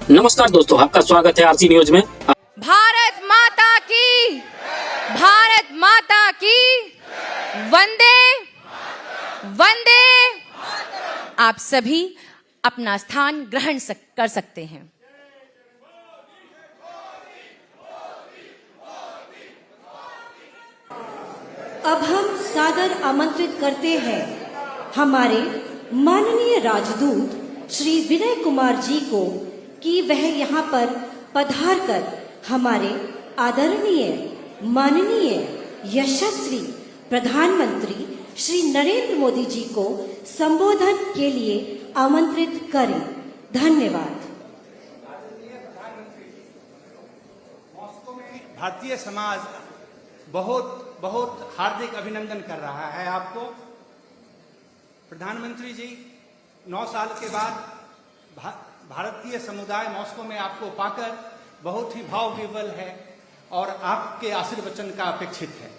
नमस्कार दोस्तों, आपका स्वागत है आरसी न्यूज में। भारत माता की, भारत माता की, वंदे वंदे। आप सभी अपना स्थान ग्रहण कर सकते हैं। अब हम सादर आमंत्रित करते हैं हमारे माननीय राजदूत श्री विनय कुमार जी को कि वह यहाँ पर पधार कर हमारे आदरणीय माननीय यशस्वी प्रधानमंत्री श्री नरेंद्र मोदी जी को संबोधन के लिए आमंत्रित करें। धन्यवाद। भारतीय समाज बहुत बहुत हार्दिक अभिनंदन कर रहा है आपको। प्रधानमंत्री जी, 9 साल के बाद भारतीय समुदाय मॉस्को में आपको पाकर बहुत ही भाव विह्वल है और आपके आशीर्वचन का अपेक्षित है।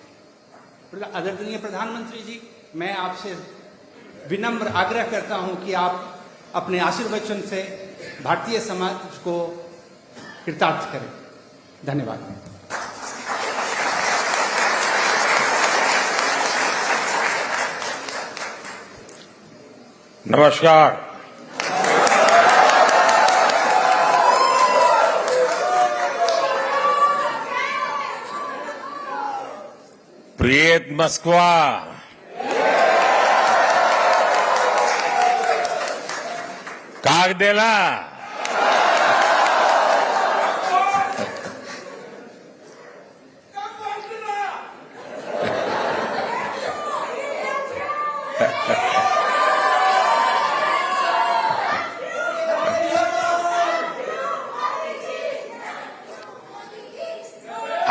आदरणीय प्रधानमंत्री जी, मैं आपसे विनम्र आग्रह करता हूं कि आप अपने आशीर्वचन से भारतीय समाज को कृतार्थ करें। धन्यवाद। नमस्कार। प्रियत मस्क्वा, काग देला,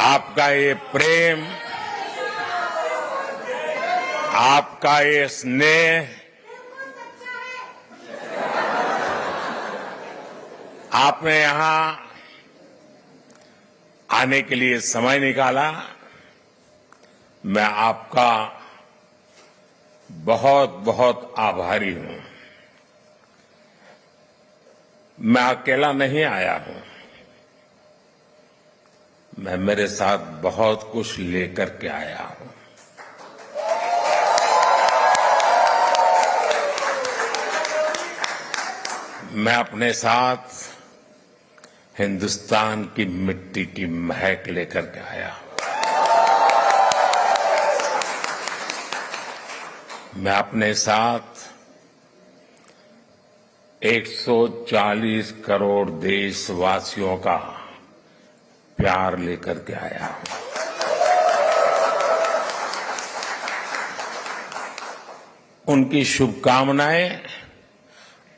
आपका ये प्रेम, आपका ये स्नेह, आपने यहां आने के लिए समय निकाला, मैं आपका बहुत बहुत आभारी हूं। मैं अकेला नहीं आया हूं, मैं मेरे साथ बहुत कुछ लेकर के आया हूं। मैं अपने साथ हिंदुस्तान की मिट्टी की महक लेकर के आया हूं। मैं अपने साथ 140 करोड़ देशवासियों का प्यार लेकर के आया हूं। उनकी शुभकामनाएं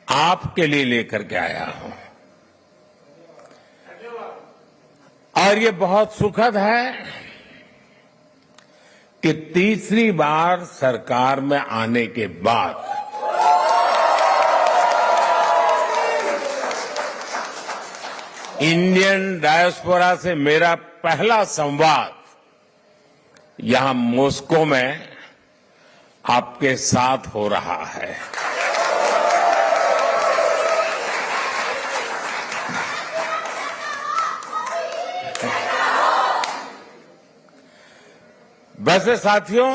आपके लिए लेकर के आया हूं। और ये बहुत सुखद है कि तीसरी बार सरकार में आने के बाद इंडियन डायस्पोरा से मेरा पहला संवाद यहां मॉस्को में आपके साथ हो रहा है। वैसे साथियों,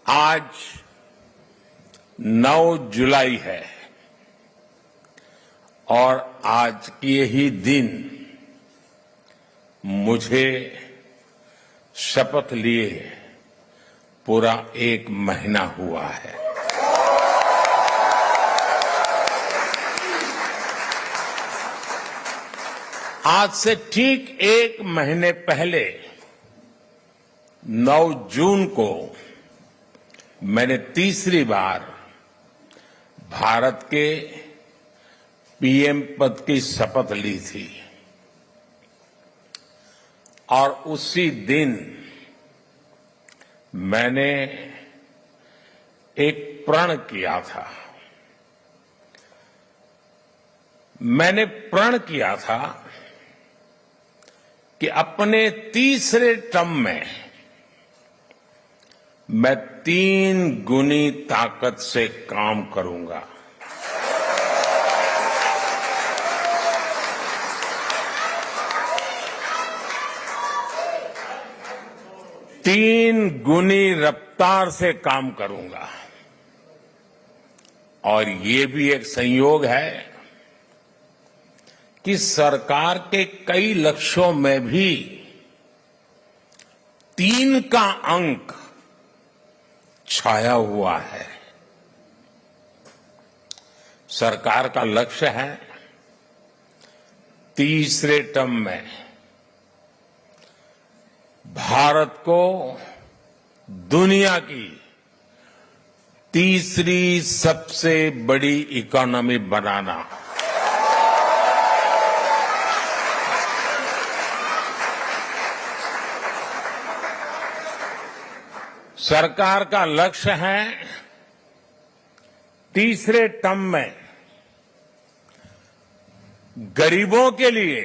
आज 9 जुलाई है और आज के ही दिन मुझे शपथ लिए पूरा 1 महीना हुआ है। आज से ठीक 1 महीने पहले 9 जून को मैंने तीसरी बार भारत के पीएम पद की शपथ ली थी और उसी दिन मैंने एक प्रण किया था। मैंने प्रण किया था कि अपने तीसरे टर्म में मैं 3 गुनी ताकत से काम करूंगा। 3 गुनी रफ्तार से काम करूंगा। और ये भी एक संयोग है कि सरकार के कई लक्ष्यों में भी 3 का अंक छाया हुआ है। सरकार का लक्ष्य है तीसरे टर्म में भारत को दुनिया की तीसरी सबसे बड़ी इकोनॉमी बनाना। सरकार का लक्ष्य है तीसरे टर्म में गरीबों के लिए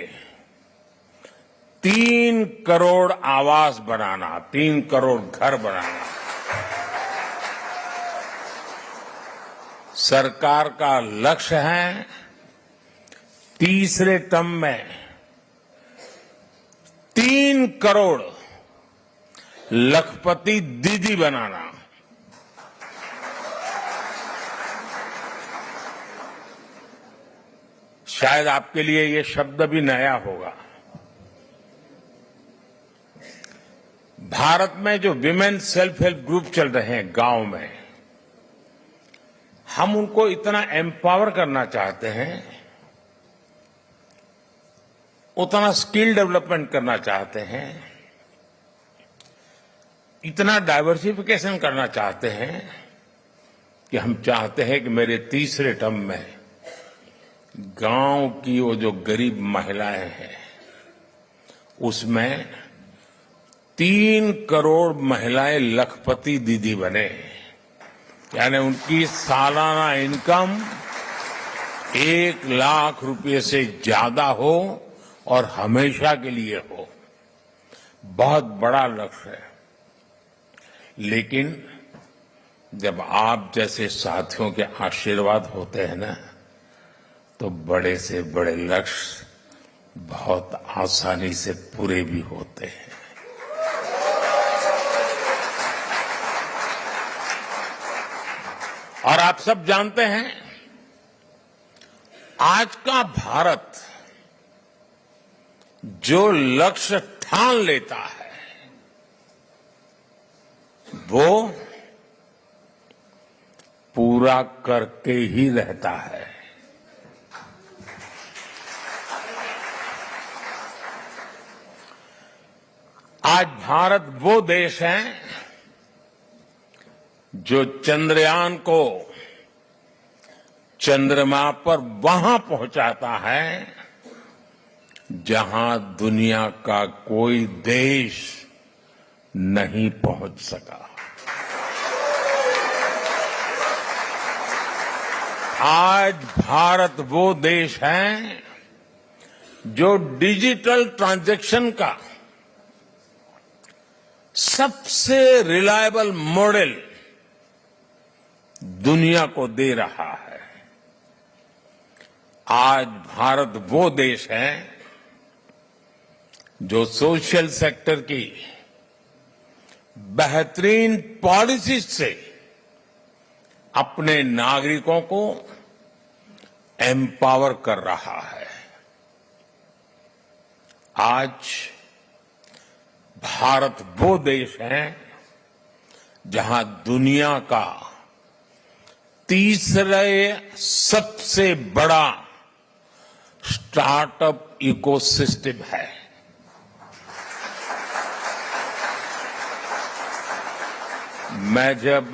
3 करोड़ आवास बनाना, 3 करोड़ घर बनाना। सरकार का लक्ष्य है तीसरे टर्म में 3 करोड़ लखपति दीदी बनाना। शायद आपके लिए ये शब्द भी नया होगा। भारत में जो विमेन सेल्फ हेल्प ग्रुप चल रहे हैं गांव में, हम उनको इतना एम्पावर करना चाहते हैं, उतना स्किल डेवलपमेंट करना चाहते हैं, इतना डाइवर्सिफिकेशन करना चाहते हैं कि हम चाहते हैं कि मेरे तीसरे टर्म में गांव की वो जो गरीब महिलाएं हैं उसमें 3 करोड़ महिलाएं लखपति दीदी बने, यानी उनकी सालाना इनकम 1 लाख रुपए से ज्यादा हो और हमेशा के लिए हो। बहुत बड़ा लक्ष्य है, लेकिन जब आप जैसे साथियों के आशीर्वाद होते हैं ना, तो बड़े से बड़े लक्ष्य बहुत आसानी से पूरे भी होते हैं। और आप सब जानते हैं, आज का भारत जो लक्ष्य ठान लेता है वो पूरा करके ही रहता है। आज भारत वो देश है जो चंद्रयान को चंद्रमा पर वहां पहुंचाता है जहां दुनिया का कोई देश नहीं पहुंच सका। आज भारत वो देश है जो डिजिटल ट्रांजैक्शन का सबसे रिलायबल मॉडल दुनिया को दे रहा है। आज भारत वो देश है जो सोशल सेक्टर की बेहतरीन पॉलिसी से अपने नागरिकों को एम्पावर कर रहा है। आज भारत वो देश है जहां दुनिया का तीसरे सबसे बड़ा स्टार्टअप इकोसिस्टम है। मैं जब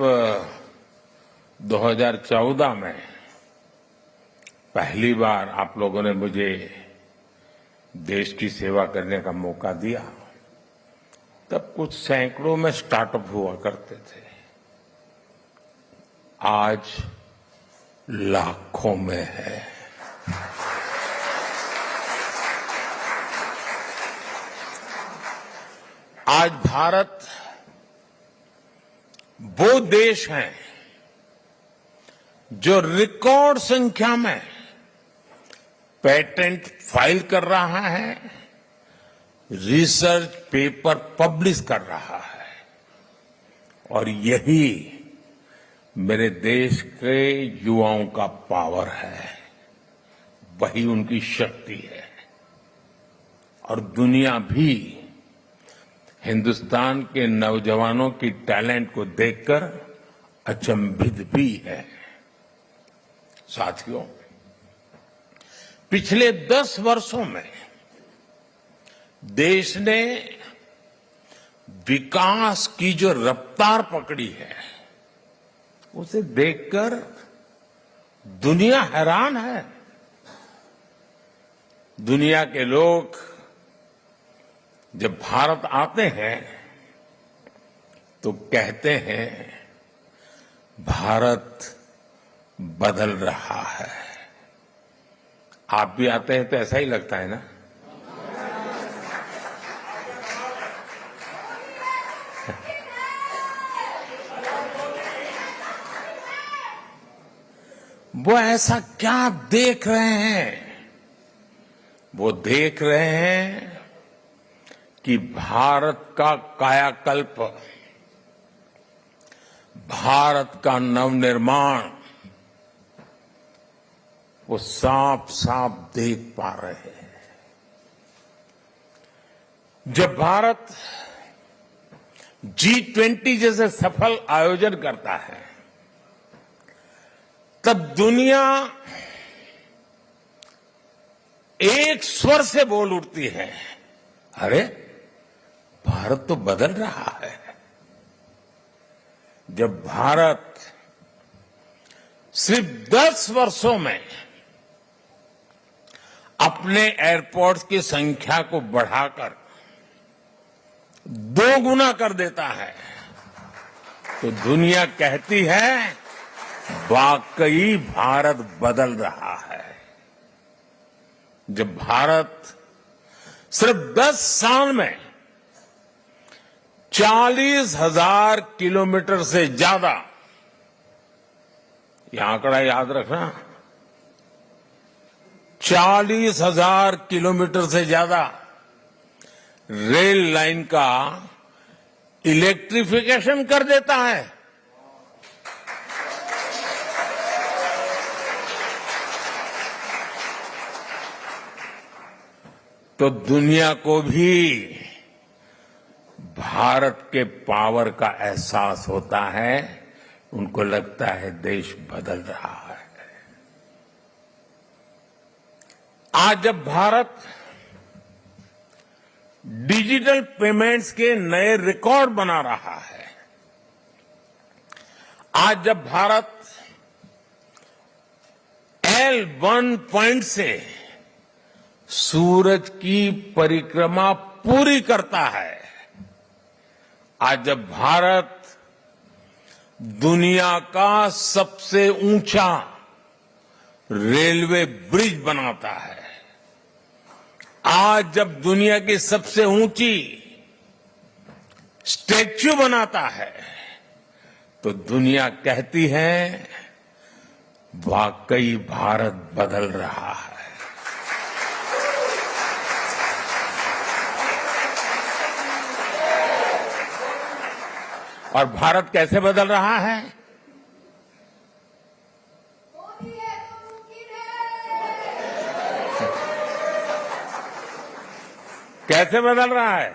2014 में पहली बार आप लोगों ने मुझे देश की सेवा करने का मौका दिया, तब कुछ सैकड़ों में स्टार्टअप हुआ करते थे। आज लाखों में है। आज भारत वो देश है जो रिकॉर्ड संख्या में पेटेंट फाइल कर रहा है, रिसर्च पेपर पब्लिश कर रहा है। और यही मेरे देश के युवाओं का पावर है, वही उनकी शक्ति है। और दुनिया भी हिंदुस्तान के नौजवानों की टैलेंट को देखकर अचंभित भी है। साथियों, पिछले 10 वर्षों में देश ने विकास की जो रफ्तार पकड़ी है, उसे देखकर दुनिया हैरान है। दुनिया के लोग जब भारत आते हैं तो कहते हैं भारत बदल रहा है। आप भी आते हैं तो ऐसा ही लगता है ना? वो ऐसा क्या देख रहे हैं? वो देख रहे हैं कि भारत का कायाकल्प, भारत का नवनिर्माण वो साफ साफ देख पा रहे हैं। जब भारत G20 जैसे सफल आयोजन करता है, तब दुनिया एक स्वर से बोल उठती है, अरे भारत तो बदल रहा है। जब भारत सिर्फ 10 वर्षों में अपने एयरपोर्ट्स की संख्या को बढ़ाकर 2 गुना कर देता है, तो दुनिया कहती है वाकई भारत बदल रहा है। जब भारत सिर्फ 10 साल में 40,000 किलोमीटर से ज्यादा, यह आंकड़ा याद रखना, 40,000 किलोमीटर से ज्यादा रेल लाइन का इलेक्ट्रिफिकेशन कर देता है, तो दुनिया को भी भारत के पावर का एहसास होता है। उनको लगता है देश बदल रहा है। आज जब भारत डिजिटल पेमेंट्स के नए रिकॉर्ड बना रहा है, आज जब भारत L1 पॉइंट से सूरज की परिक्रमा पूरी करता है, आज जब भारत दुनिया का सबसे ऊंचा रेलवे ब्रिज बनाता है, आज जब दुनिया की सबसे ऊंची स्टैच्यू बनाता है, तो दुनिया कहती है वाकई भारत बदल रहा है। और भारत कैसे बदल रहा है? कैसे बदल रहा है?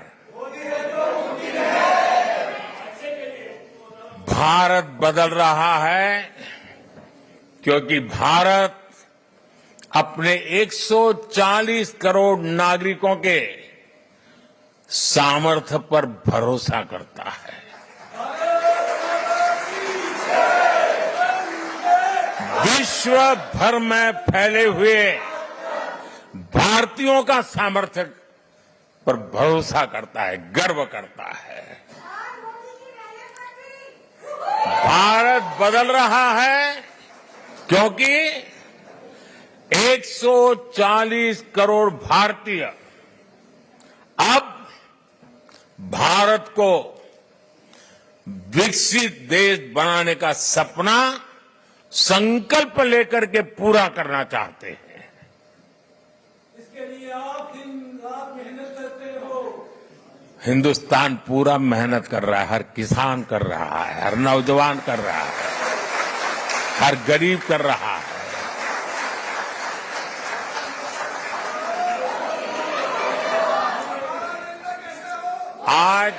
भारत बदल रहा है क्योंकि भारत अपने 140 करोड़ नागरिकों के सामर्थ्य पर भरोसा करता है। विश्व भर में फैले हुए भारतीयों का सामर्थ्य पर भरोसा करता है, गर्व करता है। भारत बदल रहा है क्योंकि 140 करोड़ भारतीय अब भारत को विकसित देश बनाने का सपना संकल्प लेकर के पूरा करना चाहते हैं। इसके लिए आप दिन रात मेहनत करते हो। हिंदुस्तान पूरा मेहनत कर रहा है, हर किसान कर रहा है, हर नौजवान कर रहा है, हर गरीब कर रहा है। आज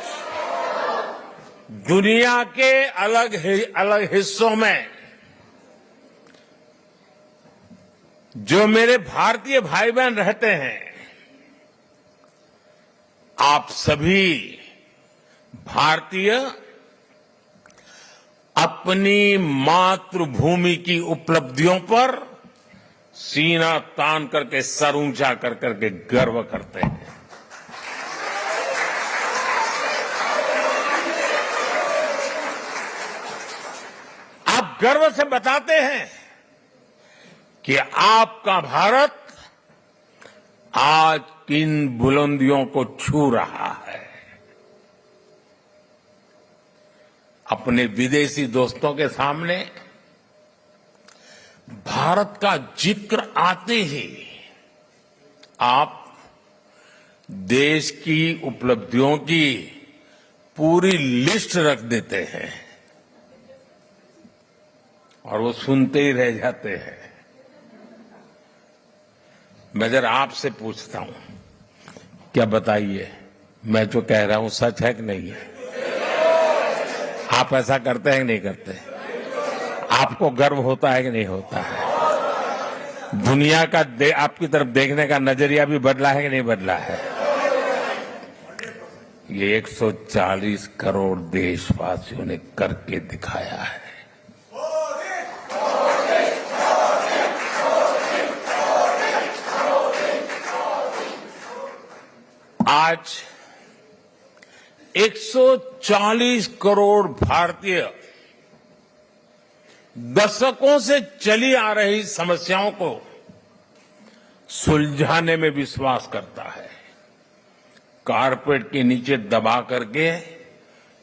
दुनिया के अलग हिस्सों में जो मेरे भारतीय भाई बहन रहते हैं, आप सभी भारतीय अपनी मातृभूमि की उपलब्धियों पर सीना तान करके, सर ऊंचा कर करके गर्व करते हैं। आप गर्व से बताते हैं कि आपका भारत आज किन बुलंदियों को छू रहा है। अपने विदेशी दोस्तों के सामने भारत का जिक्र आते ही आप देश की उपलब्धियों की पूरी लिस्ट रख देते हैं और वो सुनते ही रह जाते हैं। मैं जरा आपसे पूछता हूं, क्या बताइए, मैं जो कह रहा हूं सच है कि नहीं है? आप ऐसा करते हैं कि नहीं करते? आपको गर्व होता है कि नहीं होता है? दुनिया का आपकी तरफ देखने का नजरिया भी बदला है कि नहीं बदला है? ये 140 करोड़ देशवासियों ने करके दिखाया है। आज 140 करोड़ भारतीय दशकों से चली आ रही समस्याओं को सुलझाने में विश्वास करता है। कारपेट के नीचे दबा करके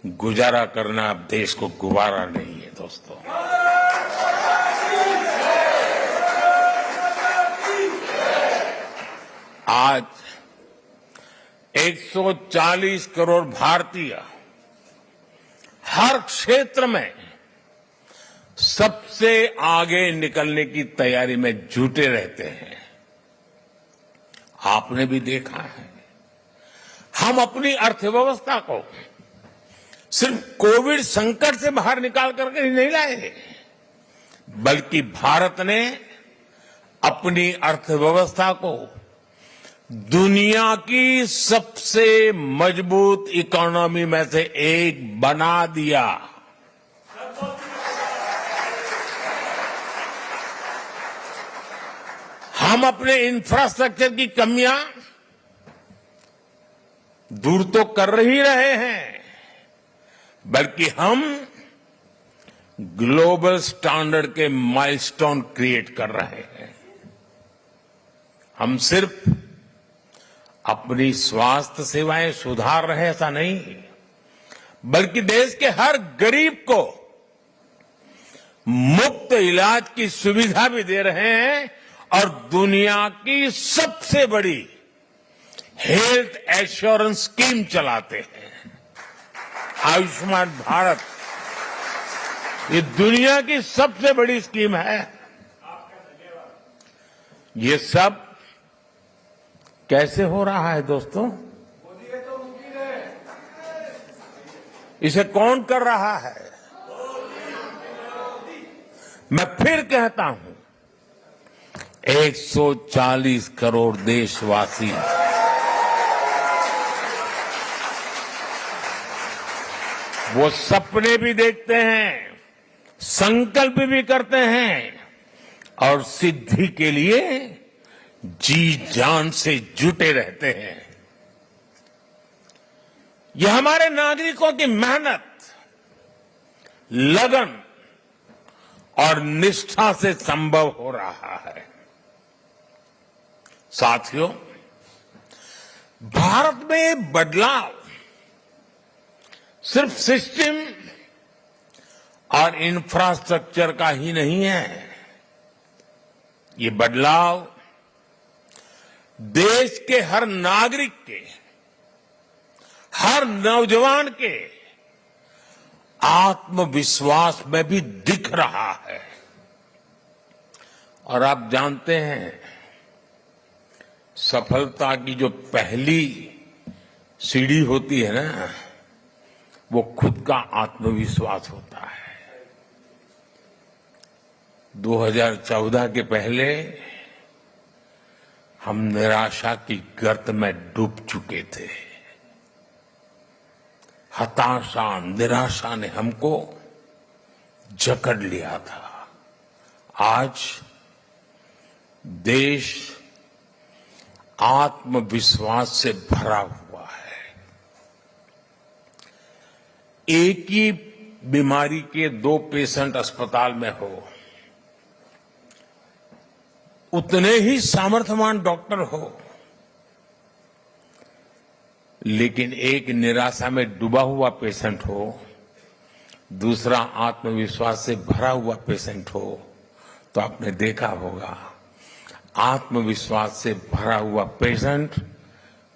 गुजारा करना अब देश को गुवारा नहीं है दोस्तों। आज 140 करोड़ भारतीय हर क्षेत्र में सबसे आगे निकलने की तैयारी में जुटे रहते हैं। आपने भी देखा है, हम अपनी अर्थव्यवस्था को सिर्फ कोविड संकट से बाहर निकाल करके ही नहीं लाए, बल्कि भारत ने अपनी अर्थव्यवस्था को दुनिया की सबसे मजबूत इकोनॉमी में से एक बना दिया। हम अपने इंफ्रास्ट्रक्चर की कमियां दूर तो कर ही रहे हैं, बल्कि हम ग्लोबल स्टैंडर्ड के माइलस्टोन क्रिएट कर रहे हैं। हम सिर्फ अपनी स्वास्थ्य सेवाएं सुधार रहे ऐसा नहीं, बल्कि देश के हर गरीब को मुफ्त इलाज की सुविधा भी दे रहे हैं और दुनिया की सबसे बड़ी हेल्थ एश्योरेंस स्कीम चलाते हैं। आयुष्मान भारत ये दुनिया की सबसे बड़ी स्कीम है। ये सब कैसे हो रहा है दोस्तों? इसे कौन कर रहा है? मैं फिर कहता हूं, 140 करोड़ देशवासी वो सपने भी देखते हैं, संकल्प भी करते हैं और सिद्धि के लिए जी जान से जुटे रहते हैं। यह हमारे नागरिकों की मेहनत, लगन और निष्ठा से संभव हो रहा है। साथियों, भारत में बदलाव सिर्फ सिस्टम और इंफ्रास्ट्रक्चर का ही नहीं है। ये बदलाव देश के हर नागरिक के, हर नौजवान के आत्मविश्वास में भी दिख रहा है। और आप जानते हैं, सफलता की जो पहली सीढ़ी होती है ना, वो खुद का आत्मविश्वास होता है। 2014 के पहले हम निराशा की गर्त में डूब चुके थे। हताशा, निराशा ने हमको जकड़ लिया था। आज देश आत्मविश्वास से भरा हुआ है। एक ही बीमारी के 2 पेशेंट अस्पताल में हो, उतने ही सामर्थ्यवान डॉक्टर हो, लेकिन एक निराशा में डूबा हुआ पेशेंट हो, दूसरा आत्मविश्वास से भरा हुआ पेशेंट हो, तो आपने देखा होगा आत्मविश्वास से भरा हुआ पेशेंट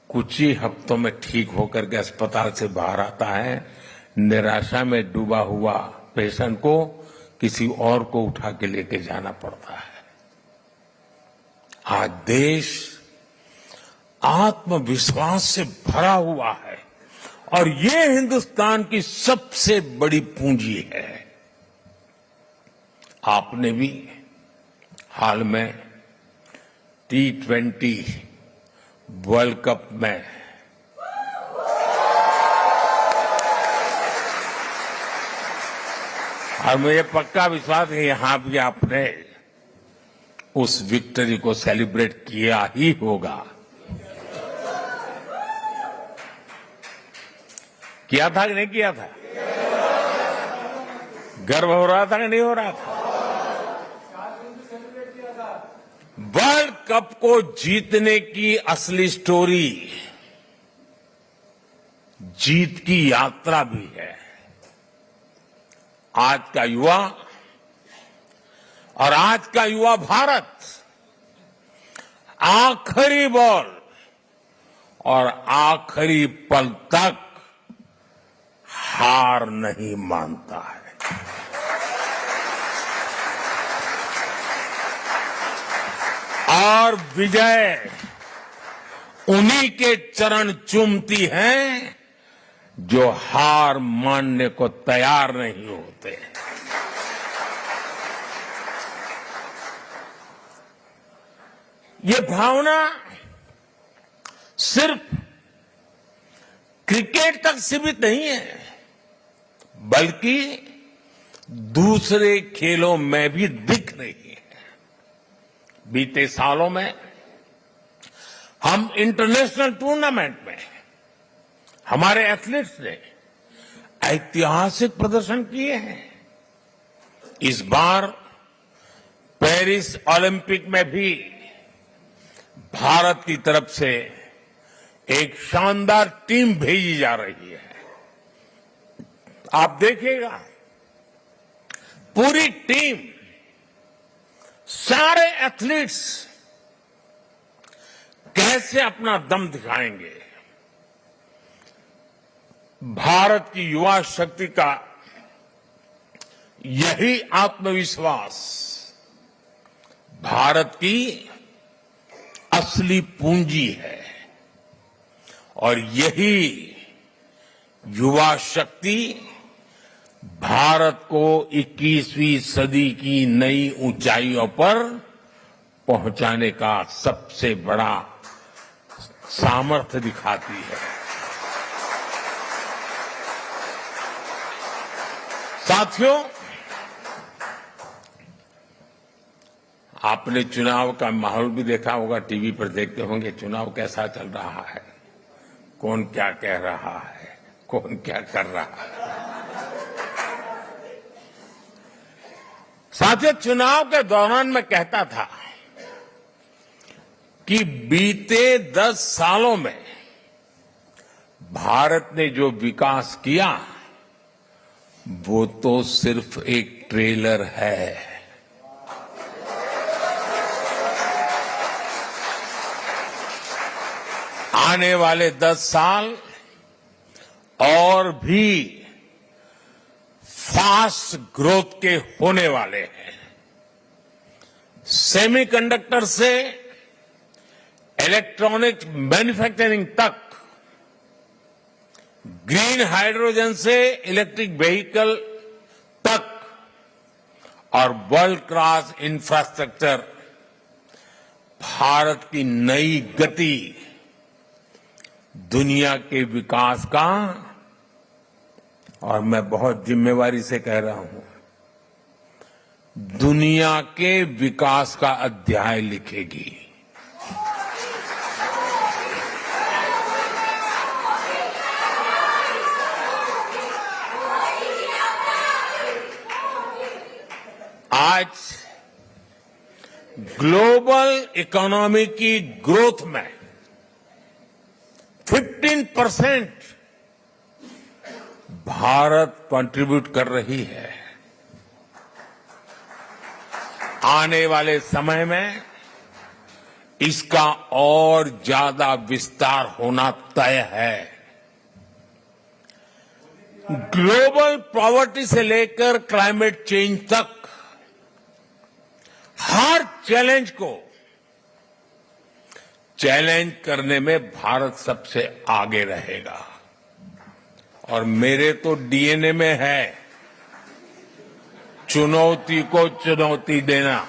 कुछ ही हफ्तों में ठीक होकर के अस्पताल से बाहर आता है। निराशा में डूबा हुआ पेशेंट को किसी और को उठा के लेके जाना पड़ता है। आज देश आत्मविश्वास से भरा हुआ है और ये हिंदुस्तान की सबसे बड़ी पूंजी है। आपने भी हाल में T20 वर्ल्ड कप में और मुझे पक्का विश्वास है यहां भी आपने उस विक्ट्री को सेलिब्रेट किया ही होगा। किया था कि नहीं किया था? गर्व हो रहा था कि नहीं हो रहा था? वर्ल्ड कप को जीतने की असली स्टोरी जीत की यात्रा भी है। आज का युवा और आज का युवा भारत आखिरी बॉल और आखिरी पल तक हार नहीं मानता है। और विजय उन्हीं के चरण चूमती हैं जो हार मानने को तैयार नहीं होते। ये भावना सिर्फ क्रिकेट तक सीमित नहीं है, बल्कि दूसरे खेलों में भी दिख रही है। बीते सालों में हम इंटरनेशनल टूर्नामेंट में हमारे एथलीट्स ने ऐतिहासिक प्रदर्शन किए हैं। इस बार पेरिस ओलंपिक में भी भारत की तरफ से एक शानदार टीम भेजी जा रही है। आप देखिएगा, पूरी टीम, सारे एथलीट्स कैसे अपना दम दिखाएंगे। भारत की युवा शक्ति का यही आत्मविश्वास भारत की असली पूंजी है और यही युवा शक्ति भारत को 21वीं सदी की नई ऊंचाइयों पर पहुंचाने का सबसे बड़ा सामर्थ्य दिखाती है। साथियों, आपने चुनाव का माहौल भी देखा होगा, टीवी पर देखते होंगे चुनाव कैसा चल रहा है, कौन क्या कह रहा है, कौन क्या कर रहा है। साथियों, चुनाव के दौरान मैं कहता था कि बीते 10 सालों में भारत ने जो विकास किया वो तो सिर्फ एक ट्रेलर है। आने वाले 10 साल और भी फास्ट ग्रोथ के होने वाले हैं। सेमीकंडक्टर से इलेक्ट्रॉनिक मैन्युफैक्चरिंग तक, ग्रीन हाइड्रोजन से इलेक्ट्रिक व्हीकल तक और वर्ल्ड क्लास इंफ्रास्ट्रक्चर, भारत की नई गति दुनिया के विकास का, और मैं बहुत जिम्मेवारी से कह रहा हूं, दुनिया के विकास का अध्याय लिखेगी। आज ग्लोबल इकोनॉमी की ग्रोथ में 15% भारत कंट्रीब्यूट कर रही है। आने वाले समय में इसका और ज्यादा विस्तार होना तय है। ग्लोबल पॉवर्टी से लेकर क्लाइमेट चेंज तक हर चैलेंज को चैलेंज करने में भारत सबसे आगे रहेगा। और मेरे तो डीएनए में है चुनौती को चुनौती देना।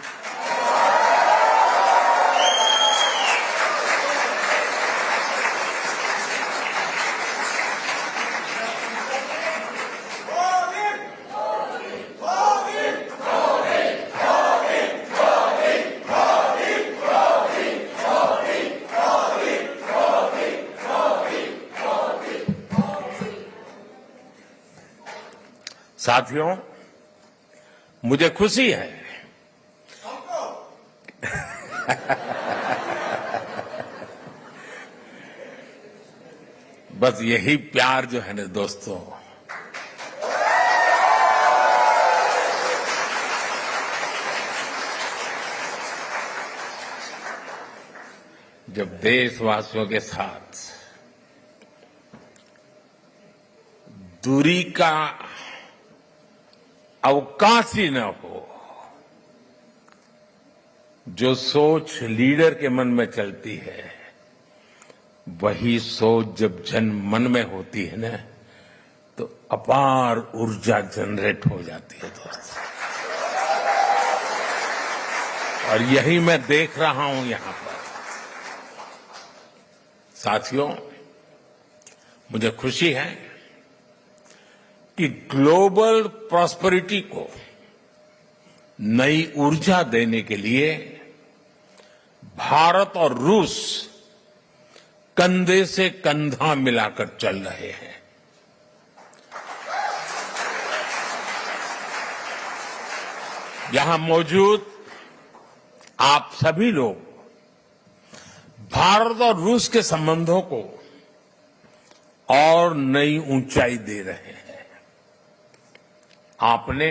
साथियों, मुझे खुशी है बस यही प्यार जो है ना दोस्तों, जब देशवासियों के साथ दूरी का अवकाश ही न हो, जो सोच लीडर के मन में चलती है, वही सोच जब जन मन में होती है ना, तो अपार ऊर्जा जनरेट हो जाती है दोस्तों। और यही मैं देख रहा हूं यहां पर। साथियों, मुझे खुशी है कि ग्लोबल प्रॉस्पेरिटी को नई ऊर्जा देने के लिए भारत और रूस कंधे से कंधा मिलाकर चल रहे हैं। यहां मौजूद आप सभी लोग भारत और रूस के संबंधों को और नई ऊंचाई दे रहे हैं। आपने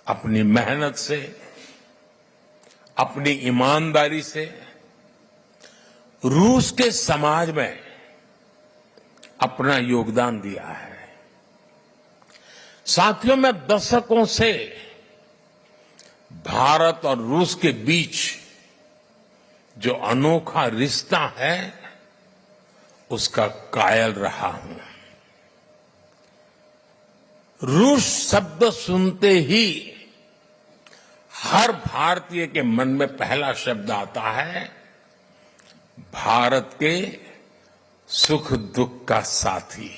अपनी मेहनत से, अपनी ईमानदारी से रूस के समाज में अपना योगदान दिया है। साथियों, मैं दशकों से भारत और रूस के बीच जो अनोखा रिश्ता है, उसका कायल रहा हूं। रूस शब्द सुनते ही हर भारतीय के मन में पहला शब्द आता है भारत के सुख दुख का साथी।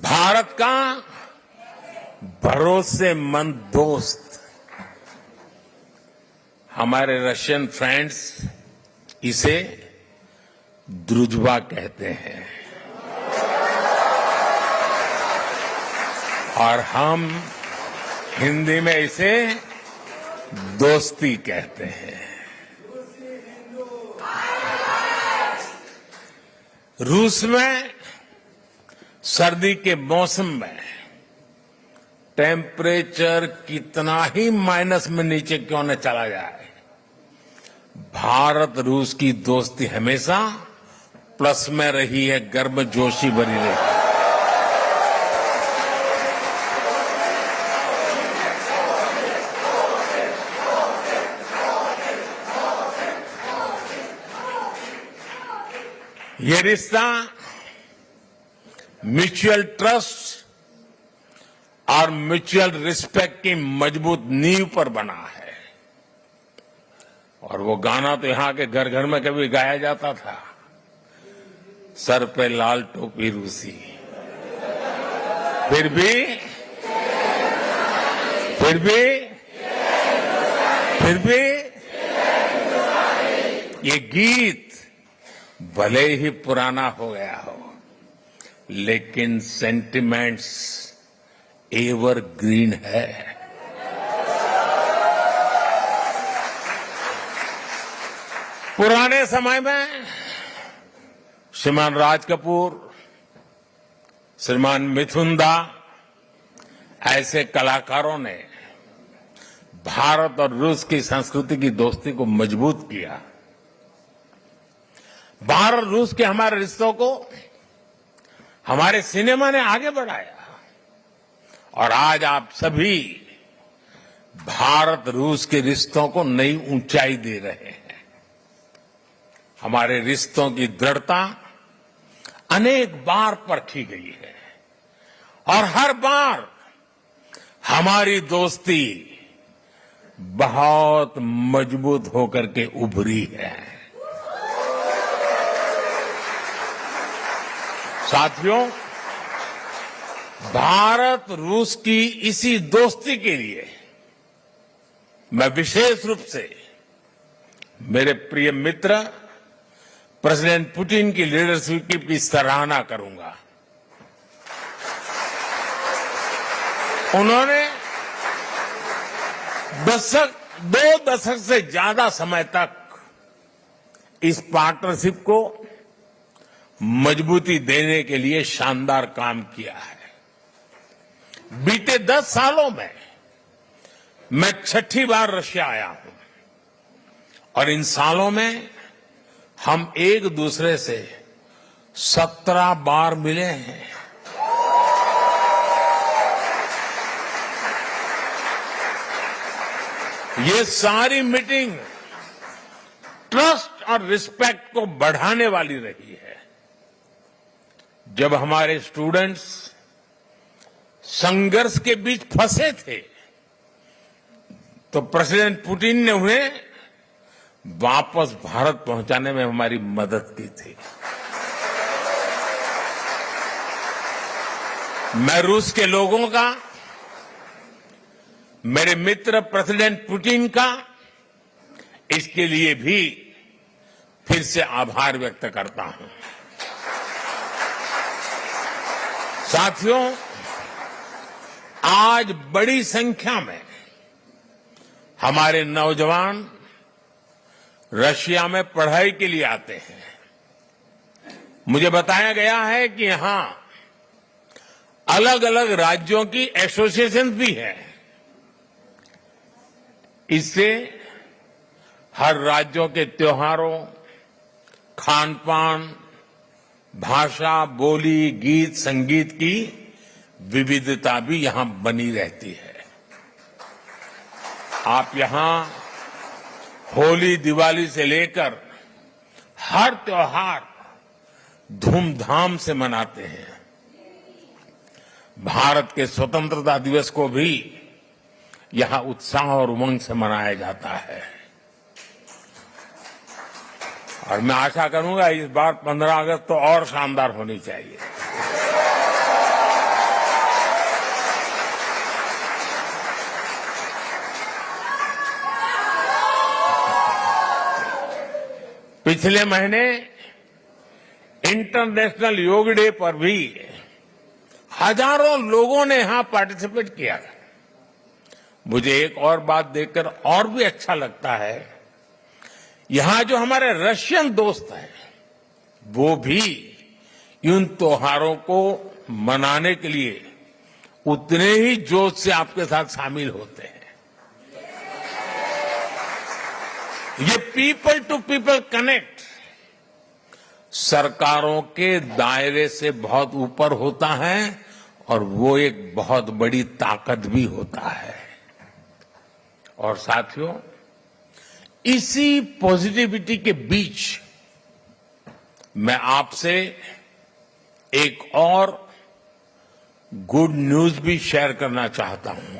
भारत का भरोसेमंद दोस्त, हमारे रशियन फ्रेंड्स इसे द्रुजबा कहते हैं और हम हिंदी में इसे दोस्ती कहते हैं। रूस में सर्दी के मौसम में टेम्परेचर कितना ही माइनस में नीचे क्यों न चला जाए, भारत रूस की दोस्ती हमेशा प्लस में रही है, गर्मजोशी भरी रही है। ये रिश्ता म्यूचुअल ट्रस्ट और म्यूचुअल रिस्पेक्ट की मजबूत नींव पर बना है। और वो गाना तो यहां के घर घर में कभी गाया जाता था, सर पे लाल टोपी रूसी, फिर भी ये गीत भले ही पुराना हो गया हो, लेकिन सेंटिमेंट्स एवरग्रीन है। पुराने समय में श्रीमान राज कपूर, श्रीमान मिथुन दा ऐसे कलाकारों ने भारत और रूस की संस्कृति की दोस्ती को मजबूत किया। भारत रूस के हमारे रिश्तों को हमारे सिनेमा ने आगे बढ़ाया और आज आप सभी भारत रूस के रिश्तों को नई ऊंचाई दे रहे हैं। हमारे रिश्तों की दृढ़ता अनेक बार परखी गई है और हर बार हमारी दोस्ती बहुत मजबूत होकर के उभरी है। साथियों, भारत रूस की इसी दोस्ती के लिए मैं विशेष रूप से मेरे प्रिय मित्र प्रेसिडेंट पुतिन की लीडरशिप की सराहना करूंगा। उन्होंने दो दशक से ज्यादा समय तक इस पार्टनरशिप को मजबूती देने के लिए शानदार काम किया है। बीते 10 सालों में मैं 6ठी बार रशिया आया हूं और इन सालों में हम एक दूसरे से 17 बार मिले हैं। ये सारी मीटिंग ट्रस्ट और रिस्पेक्ट को बढ़ाने वाली रही है। जब हमारे स्टूडेंट्स संघर्ष के बीच फंसे थे तो प्रेसिडेंट पुतिन ने उन्हें वापस भारत पहुंचाने में हमारी मदद की थी। मैं रूस के लोगों का, मेरे मित्र प्रेसिडेंट पुतिन का इसके लिए भी फिर से आभार व्यक्त करता हूं। साथियों, आज बड़ी संख्या में हमारे नौजवान रशिया में पढ़ाई के लिए आते हैं। मुझे बताया गया है कि यहां अलग अलग राज्यों की एसोसिएशन भी है। इससे हर राज्यों के त्योहारों, खान पान, भाषा, बोली, गीत, संगीत की विविधता भी यहां बनी रहती है। आप यहां होली, दिवाली से लेकर हर त्योहार धूमधाम से मनाते हैं। भारत के स्वतंत्रता दिवस को भी यहां उत्साह और उमंग से मनाया जाता है और मैं आशा करूंगा इस बार 15 अगस्त तो और शानदार होनी चाहिए। पिछले महीने इंटरनेशनल योग डे पर भी हजारों लोगों ने यहां पार्टिसिपेट किया। मुझे एक और बात देखकर और भी अच्छा लगता है, यहां जो हमारे रशियन दोस्त हैं वो भी इन त्योहारों को मनाने के लिए उतने ही जोश से आपके साथ शामिल होते हैं। ये पीपल टू पीपल कनेक्ट सरकारों के दायरे से बहुत ऊपर होता है और वो एक बहुत बड़ी ताकत भी होता है। और साथियों, इसी पॉजिटिविटी के बीच मैं आपसे एक और गुड न्यूज भी शेयर करना चाहता हूं।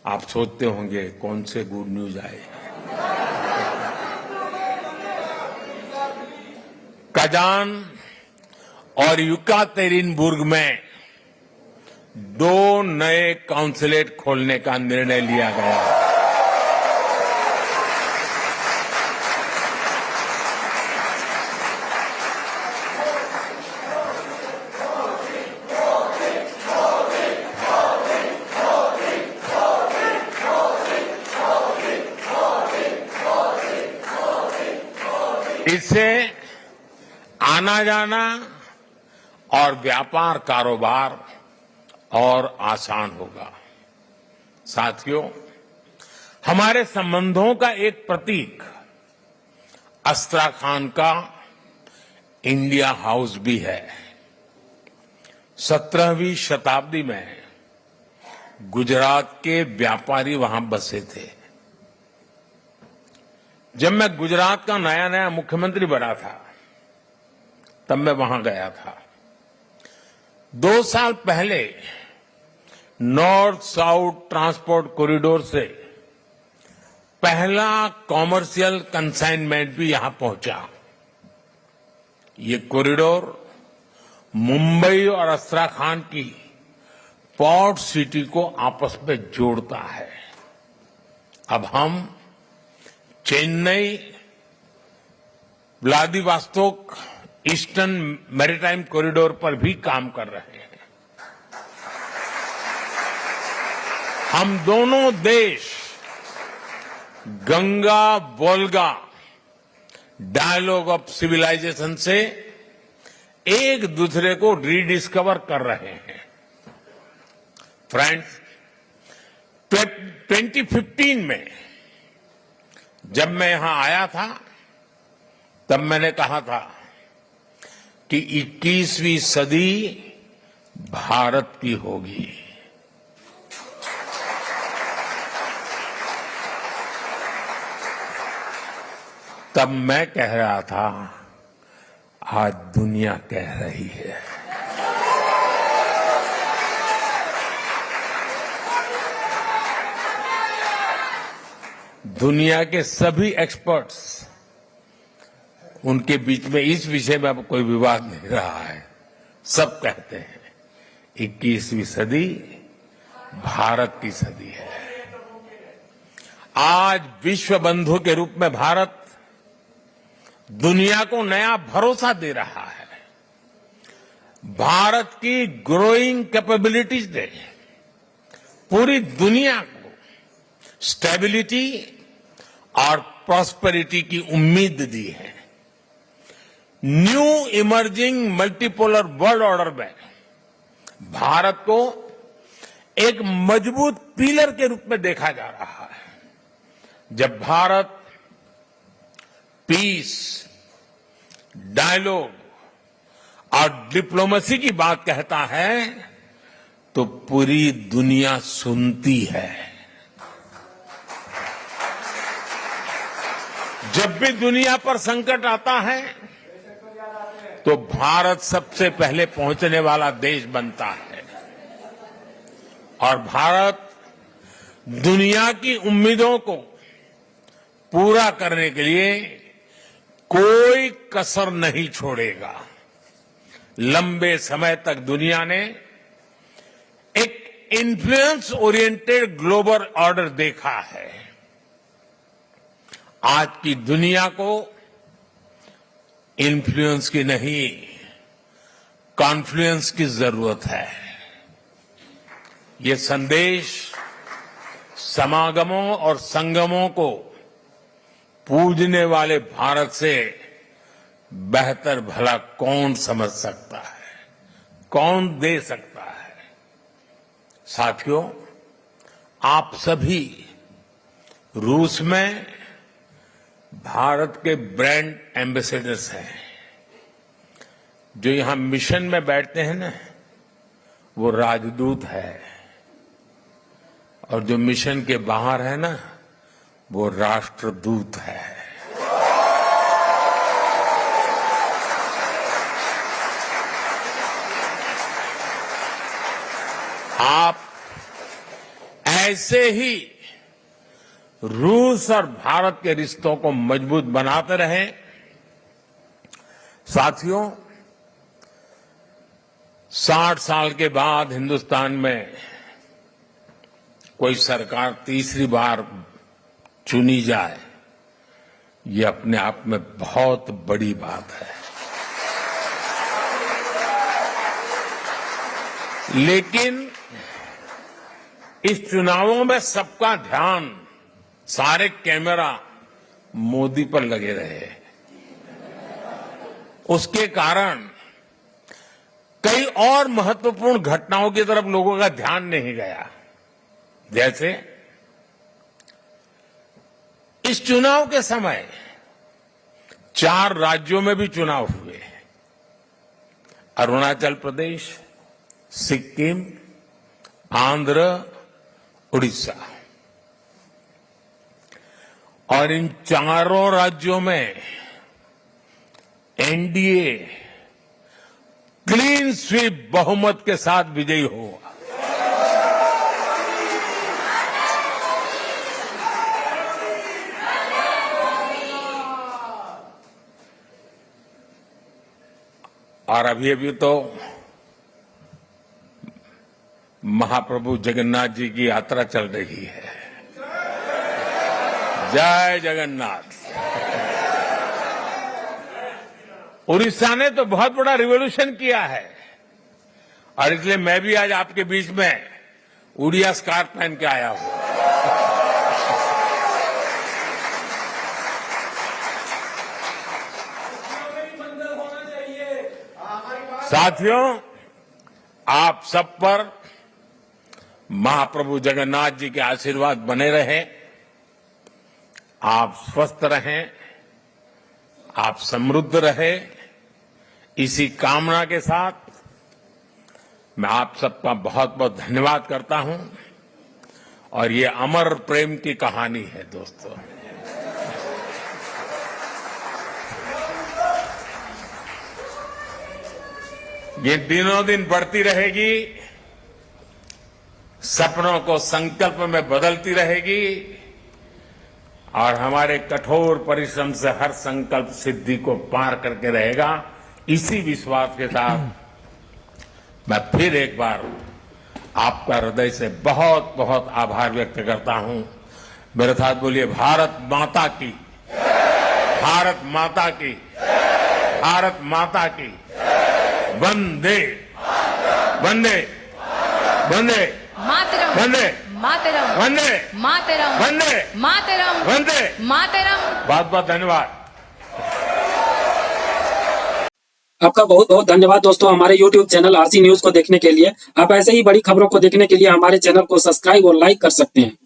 आप सोचते होंगे कौन से गुड न्यूज आए। कजान और युकातेरिनबुर्ग में 2 नए काउंसलेट खोलने का निर्णय लिया गया। इससे आना जाना और व्यापार कारोबार और आसान होगा। साथियों, हमारे संबंधों का एक प्रतीक अस्त्राखान का इंडिया हाउस भी है। 17वीं शताब्दी में गुजरात के व्यापारी वहां बसे थे। जब मैं गुजरात का नया नया मुख्यमंत्री बना था तब मैं वहां गया था। 2 साल पहले नॉर्थ साउथ ट्रांसपोर्ट कॉरिडोर से पहला कॉमर्शियल कंसाइनमेंट भी यहां पहुंचा। ये कॉरिडोर मुंबई और अस्त्राखान की पोर्ट सिटी को आपस में जोड़ता है। अब हम Chennai, Vladivostok eastern maritime corridor पर भी काम कर रहे हैं। हम दोनों देश Ganga Volga dialogue of civilisation से एक दूसरे को रीडिस्कवर कर रहे हैं। फ्रेंड्स, 2015 में जब मैं यहां आया था तब मैंने कहा था कि 21वीं सदी भारत की होगी। तब मैं कह रहा था, आज दुनिया कह रही है। दुनिया के सभी एक्सपर्ट्स, उनके बीच में इस विषय में अब कोई विवाद नहीं रहा है। सब कहते हैं 21वीं सदी भारत की सदी है। आज विश्व बंधु के रूप में भारत दुनिया को नया भरोसा दे रहा है। भारत की ग्रोइंग कैपेबिलिटीज ने पूरी दुनिया को स्टेबिलिटी और प्रॉस्पेरिटी की उम्मीद दी है। New emerging multipolar world order में भारत को एक मजबूत पिलर के रूप में देखा जा रहा है। जब भारत पीस, डायलॉग और डिप्लोमेसी की बात कहता है तो पूरी दुनिया सुनती है। जब भी दुनिया पर संकट आता है तो भारत सबसे पहले पहुंचने वाला देश बनता है और भारत दुनिया की उम्मीदों को पूरा करने के लिए कोई कसर नहीं छोड़ेगा। लंबे समय तक दुनिया ने एक इन्फ्लुएंस ओरिएंटेड ग्लोबल ऑर्डर देखा है। आज की दुनिया को इन्फ्लुएंस की नहीं, कॉन्फ्लुएंस की जरूरत है। ये संदेश समागमों और संगमों को पूजने वाले भारत से बेहतर भला कौन समझ सकता है, कौन दे सकता है। साथियों, आप सभी रूस में भारत के ब्रांड एम्बेसडर्स हैं। जो यहां मिशन में बैठते हैं ना, वो राजदूत है, और जो मिशन के बाहर है ना, वो राष्ट्रदूत है। आप ऐसे ही रूस और भारत के रिश्तों को मजबूत बनाते रहें। साथियों, 60 साल के बाद हिंदुस्तान में कोई सरकार तीसरी बार चुनी जाए, ये अपने आप में बहुत बड़ी बात है। लेकिन इस चुनावों में सबका ध्यान, सारे कैमरा मोदी पर लगे रहे। उसके कारण कई और महत्वपूर्ण घटनाओं की तरफ लोगों का ध्यान नहीं गया। जैसे इस चुनाव के समय 4 राज्यों में भी चुनाव हुए। अरुणाचल प्रदेश, सिक्किम, आंध्र, उड़ीसा। और इन चारों राज्यों में एनडीए क्लीन स्वीप बहुमत के साथ विजयी हुआ। और अभी तो महाप्रभु जगन्नाथ जी की यात्रा चल रही है। जय जगन्नाथ। उड़ीसा ने तो बहुत बड़ा रिवॉल्यूशन किया है, और इसलिए मैं भी आज आपके बीच में उड़िया स्कार्फ पहन के आया हूं। साथियों, आप सब पर महाप्रभु जगन्नाथ जी के आशीर्वाद बने रहे। आप स्वस्थ रहें, आप समृद्ध रहे। इसी कामना के साथ मैं आप सबका बहुत बहुत धन्यवाद करता हूं। और ये अमर प्रेम की कहानी है दोस्तों। ये दिनों दिन बढ़ती रहेगी, सपनों को संकल्प में बदलती रहेगी, और हमारे कठोर परिश्रम से हर संकल्प सिद्धि को पार करके रहेगा। इसी विश्वास के साथ मैं फिर एक बार आपका हृदय से बहुत बहुत आभार व्यक्त करता हूं। मेरे साथ बोलिए, भारत माता की, भारत माता की, भारत माता की। वंदे वंदे वंदे मातरम, वंदे मातरम, वंदे मातरम, वंदे मातरम, वंदे। मातरम। बहुत बहुत धन्यवाद। आपका बहुत बहुत धन्यवाद दोस्तों, हमारे YouTube चैनल आरसी न्यूज को देखने के लिए। आप ऐसे ही बड़ी खबरों को देखने के लिए हमारे चैनल को सब्सक्राइब और लाइक कर सकते हैं।